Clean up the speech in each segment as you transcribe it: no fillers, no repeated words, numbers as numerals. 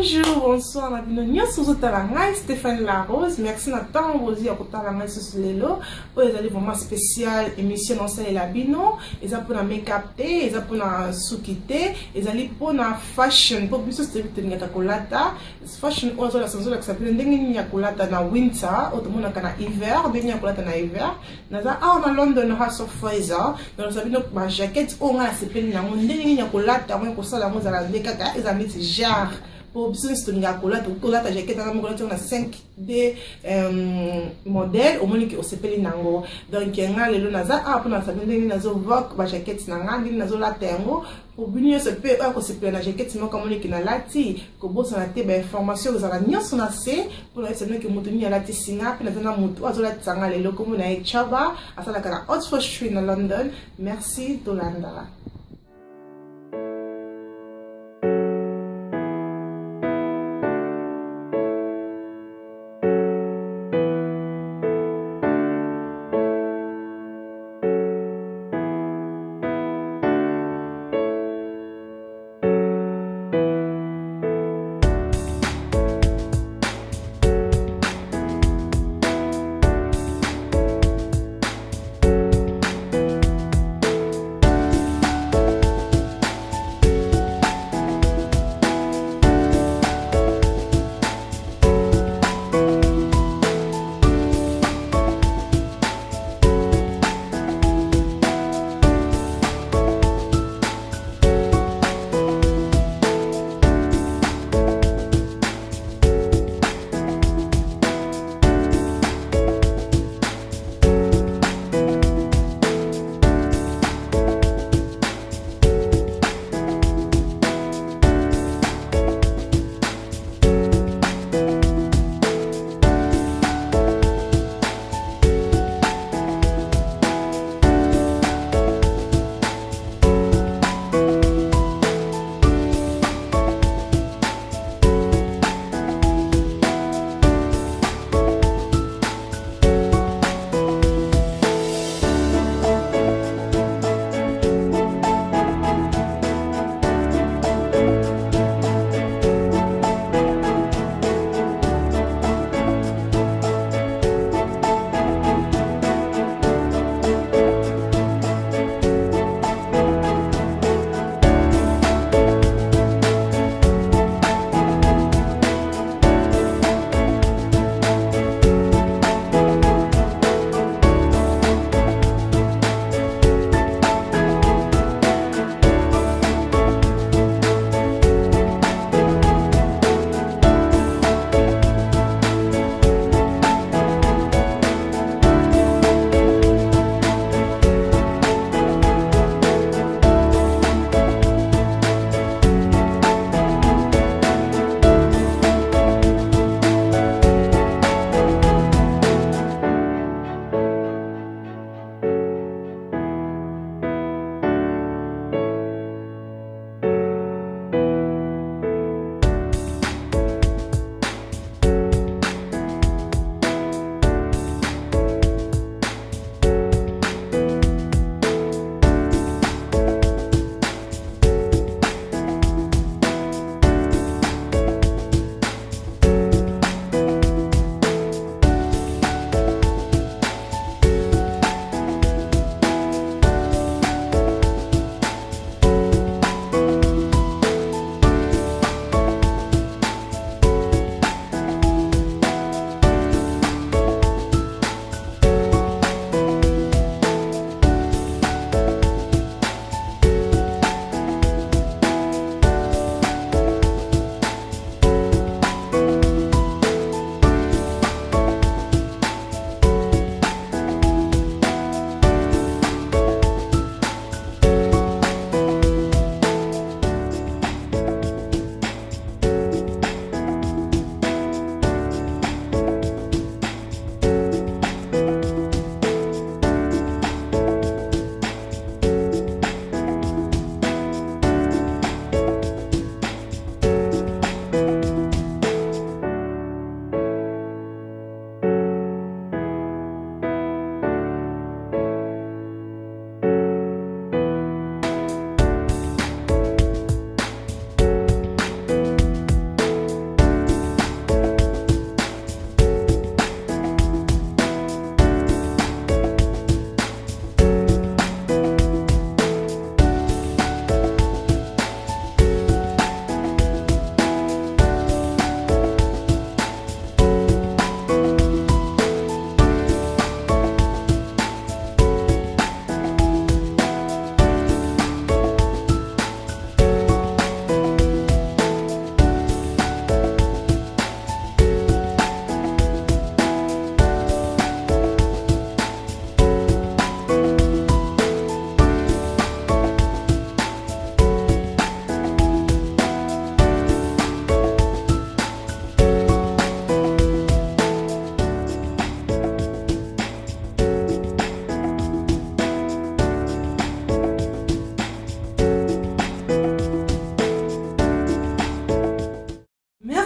Bonjour, bonsoir, la bienvenue sur Stéphane Larose. Merci Nathan Rosi à côté de la sur Lelo. Pour les vraiment spécial émission dans celle la bino. Ils ont pour la make-up, ils ont pour la soukité, ils ont pour la fashion. Pour plus c'est vite ni kakolata. Fashion ozo la saison la s'appelle ndenge kakolata na winter, autrement na hiver, ndenge kakolata na hiver. Naza na London House of Fraser. Dans sa bino ma jaquette on a s'appelle na ndenge kakolata, moi ko sala mo za la ndeka ils ont mis jar. Pour business de la jaquette on a 5D modèles au moins qui au CPL nango donc il y a les naza pour na sabine nazo vok ba jaquette nanga ndi nazo la tengo pour bunyo se peut ko CPL na jaquette mo comme qui na lati ko bossa na te ba information za la nyonso na se pour na sema que mutu ni lati singa pe na mutu azola tsanga le loko mo na chaba asala kana Oxford Street na London. Merci Tolanda.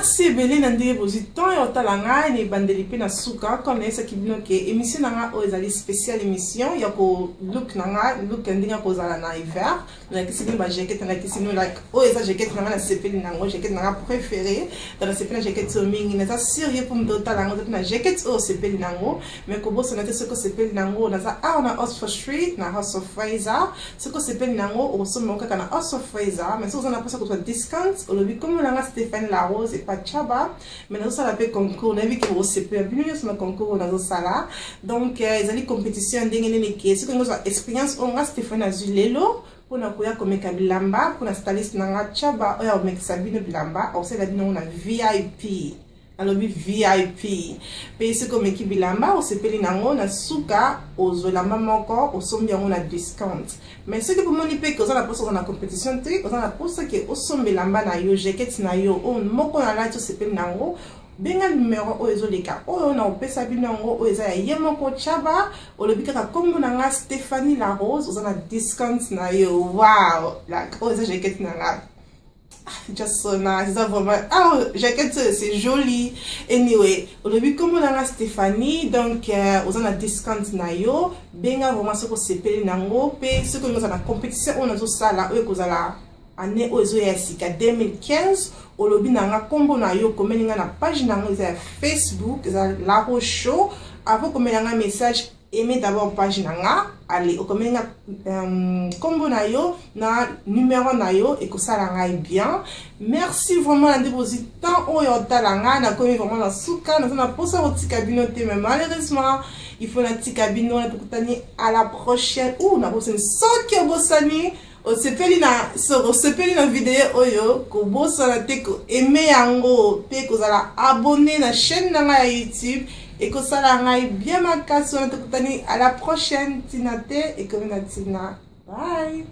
merci ebele na ndenge bozwi temps ya otala ngai na ebandeli mpe na suka comme nayebisaki bino ke émission na ngai oyo ezali spéciale émission ya look na ngai look ya ndenge ya kozala na hiver nalakisi bino bajakete nalakisi bino like oyo eza jakete na ngai nasepeli nango jakete na ngai préféré nasepeli na jakete oyo mingi naza sur ye mpo moto otala yango eza mpe na jakete oyo osepeli nango mais kobosana te soki osepeli nango naza awa na Oxford Street na House of Fraser soki osepeli nango okosomba kaka na House of Fraser mais soki oza na mposa kozwa discount olobi kombo na ngai Stéphane Larose et pas Chaba mais nazosala mpe concours nayebi ke bokosepela bino nyonso na concours oyo nazosala donc ezali compétition ya ndenge nini ke soki ozwa expérience oyo nga Stéphane azwi lelo mpona koya komeka bilamba mpona styliste na nga Chaba oyo akomekisa bino bilamba akosalela bino na VIP alobi VIP mpe soki omeki bilamba osepeli nango na suka ozwa elamba moko osombi yango na discount mais soki pomoni mpe ke oza na mposa oza na compétition te oza na mposa ke osomba elamba na yo jakete na yo oyo moko na lati osepeli nango benga numero oyo ezoleka oyo na opesa bino yango oyo eza ya ye moko Chaba olobi kaka kombo na nga Stéphanie Larose oza na discount na yo wow like oyo eza jakete na nga just so nice ça vraiment jaquette c'est joli anyway olobi kombo na nga Stéphanie donc oza na discount na yo benga vraiment soko sepeli nango pe soko oza na compétition oyo nazosala oyo kozala année oyo ezoya ya sika 2015 olobi na nga kombo na yo komeli nga na page nango eza ya Facebook eza Larose Show avant komeli nga message aimez d'abord page nanga allez okomeli nga kombo na yo na numéro na yo ekosala ngai bien merci vraiment na nde bozwi temps oyo otala ngai nakomi vraiment na suka naza na posa kotika bino te mais malheureusement il faut natika bino na tokutani à la prochaine ou na bosani soki obosani osepeli na video oyo kobosana te ko aime yango pe kozala abonné na chaîne na ngai ya YouTube et que ça la bien makasi on te à la prochaine Tina T et comme Tina bye.